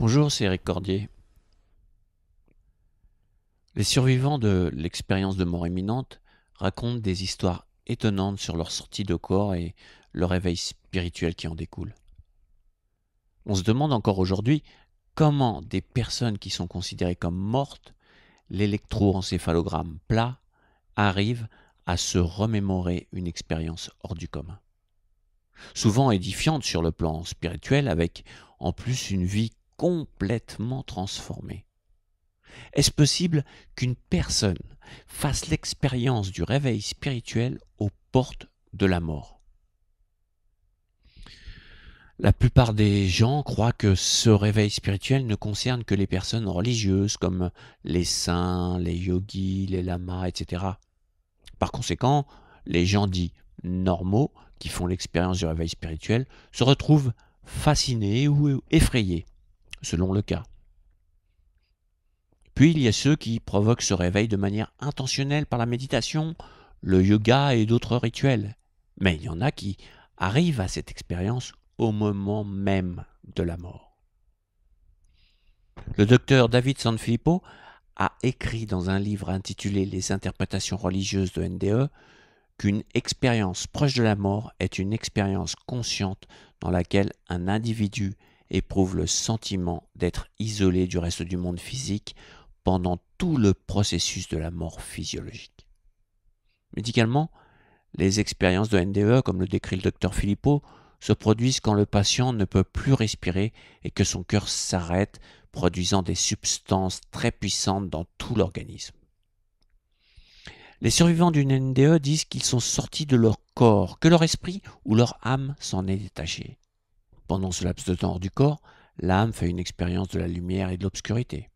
Bonjour, c'est Eric Cordier. Les survivants de l'expérience de mort imminente racontent des histoires étonnantes sur leur sortie de corps et le réveil spirituel qui en découle. On se demande encore aujourd'hui comment des personnes qui sont considérées comme mortes, l'électroencéphalogramme plat, arrivent à se remémorer une expérience hors du commun. Souvent édifiante sur le plan spirituel, avec en plus une vie complètement transformée. Est-ce possible qu'une personne fasse l'expérience du réveil spirituel aux portes de la mort? La plupart des gens croient que ce réveil spirituel ne concerne que les personnes religieuses comme les saints, les yogis, les lamas, etc. Par conséquent, les gens dits normaux qui font l'expérience du réveil spirituel se retrouvent fascinés ou effrayés, selon le cas. Puis il y a ceux qui provoquent ce réveil de manière intentionnelle par la méditation, le yoga et d'autres rituels. Mais il y en a qui arrivent à cette expérience au moment même de la mort. Le docteur David Sanfilippo a écrit dans un livre intitulé Les interprétations religieuses de NDE qu'une expérience proche de la mort est une expérience consciente dans laquelle un individu éprouve le sentiment d'être isolé du reste du monde physique pendant tout le processus de la mort physiologique. Médicalement, les expériences de NDE, comme le décrit le docteur Filippo, se produisent quand le patient ne peut plus respirer et que son cœur s'arrête, produisant des substances très puissantes dans tout l'organisme. Les survivants d'une NDE disent qu'ils sont sortis de leur corps, que leur esprit ou leur âme s'en est détaché. Pendant ce laps de temps hors du corps, l'âme fait une expérience de la lumière et de l'obscurité.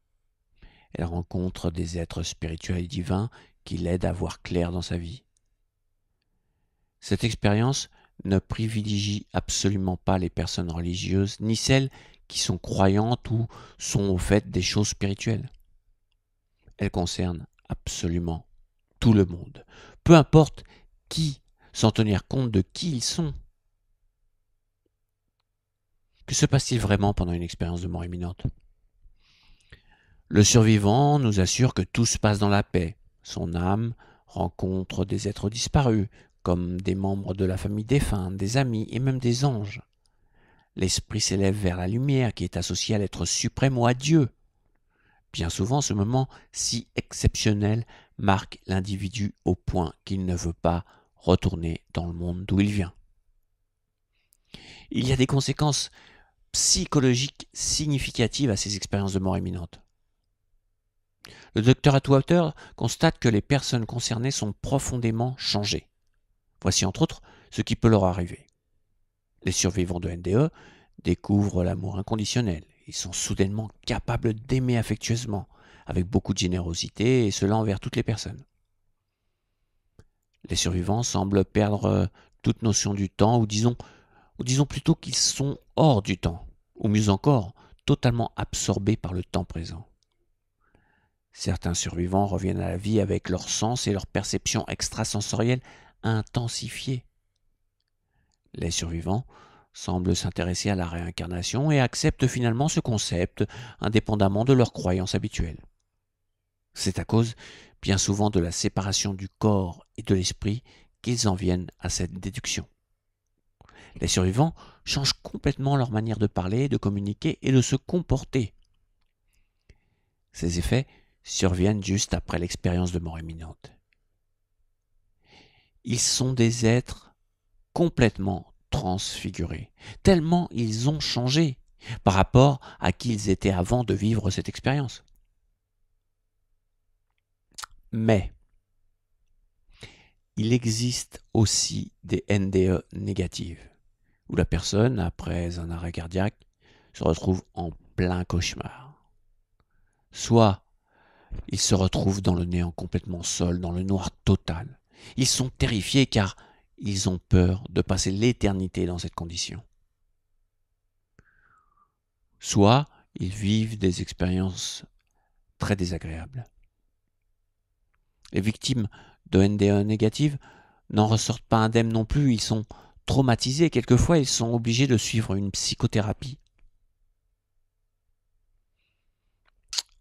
Elle rencontre des êtres spirituels et divins qui l'aident à voir clair dans sa vie. Cette expérience ne privilégie absolument pas les personnes religieuses, ni celles qui sont croyantes ou sont au fait des choses spirituelles. Elle concerne absolument tout le monde, peu importe qui, sans tenir compte de qui ils sont. Que se passe-t-il vraiment pendant une expérience de mort imminente ? Le survivant nous assure que tout se passe dans la paix. Son âme rencontre des êtres disparus, comme des membres de la famille défunte, des amis et même des anges. L'esprit s'élève vers la lumière qui est associée à l'être suprême ou à Dieu. Bien souvent, ce moment si exceptionnel marque l'individu au point qu'il ne veut pas retourner dans le monde d'où il vient. Il y a des conséquences psychologiques significatives à ces expériences de mort imminente. Le docteur Atwater constate que les personnes concernées sont profondément changées. Voici entre autres ce qui peut leur arriver. Les survivants de NDE découvrent l'amour inconditionnel. Ils sont soudainement capables d'aimer affectueusement, avec beaucoup de générosité, et cela envers toutes les personnes. Les survivants semblent perdre toute notion du temps, ou disons plutôt qu'ils sont hors du temps, ou mieux encore, totalement absorbés par le temps présent. Certains survivants reviennent à la vie avec leurs sens et leurs perceptions extrasensorielles intensifiées. Les survivants semblent s'intéresser à la réincarnation et acceptent finalement ce concept, indépendamment de leurs croyances habituelles. C'est à cause, bien souvent, de la séparation du corps et de l'esprit qu'ils en viennent à cette déduction. Les survivants changent complètement leur manière de parler, de communiquer et de se comporter. Ces effets surviennent juste après l'expérience de mort imminente. Ils sont des êtres complètement transfigurés, tellement ils ont changé par rapport à qui ils étaient avant de vivre cette expérience. Mais il existe aussi des NDE négatives, où la personne, après un arrêt cardiaque, se retrouve en plein cauchemar. Soit ils se retrouvent dans le néant complètement seuls, dans le noir total. Ils sont terrifiés car ils ont peur de passer l'éternité dans cette condition. Soit ils vivent des expériences très désagréables. Les victimes de NDE négatives n'en ressortent pas indemnes non plus, ils sont traumatisés, quelquefois ils sont obligés de suivre une psychothérapie.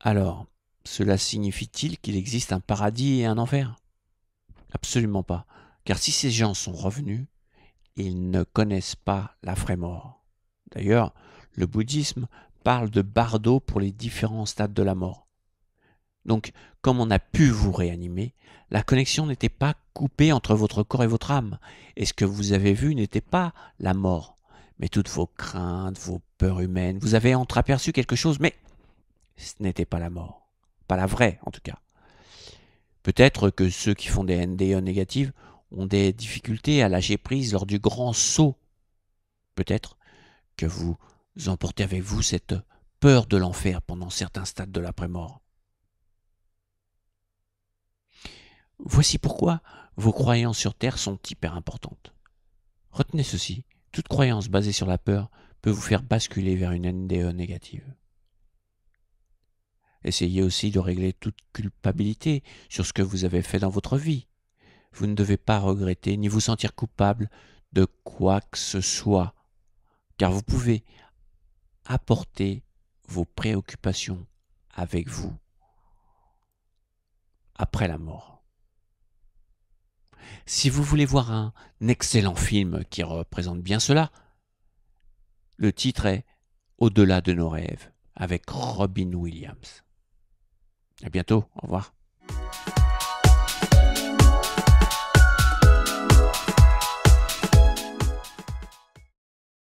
Alors, cela signifie-t-il qu'il existe un paradis et un enfer? Absolument pas. Car si ces gens sont revenus, ils ne connaissent pas l'après-mort. D'ailleurs, le bouddhisme parle de bardo pour les différents stades de la mort. Donc, comme on a pu vous réanimer, la connexion n'était pas coupée entre votre corps et votre âme. Et ce que vous avez vu n'était pas la mort, mais toutes vos craintes, vos peurs humaines. Vous avez entreaperçu quelque chose, mais ce n'était pas la mort. Pas la vraie, en tout cas. Peut-être que ceux qui font des NDE négatives ont des difficultés à lâcher prise lors du grand saut. Peut-être que vous emportez avec vous cette peur de l'enfer pendant certains stades de l'après-mort. Voici pourquoi vos croyances sur Terre sont hyper importantes. Retenez ceci, toute croyance basée sur la peur peut vous faire basculer vers une NDE négative. Essayez aussi de régler toute culpabilité sur ce que vous avez fait dans votre vie. Vous ne devez pas regretter ni vous sentir coupable de quoi que ce soit, car vous pouvez apporter vos préoccupations avec vous après la mort. Si vous voulez voir un excellent film qui représente bien cela, le titre est Au-delà de nos rêves avec Robin Williams. À bientôt, au revoir.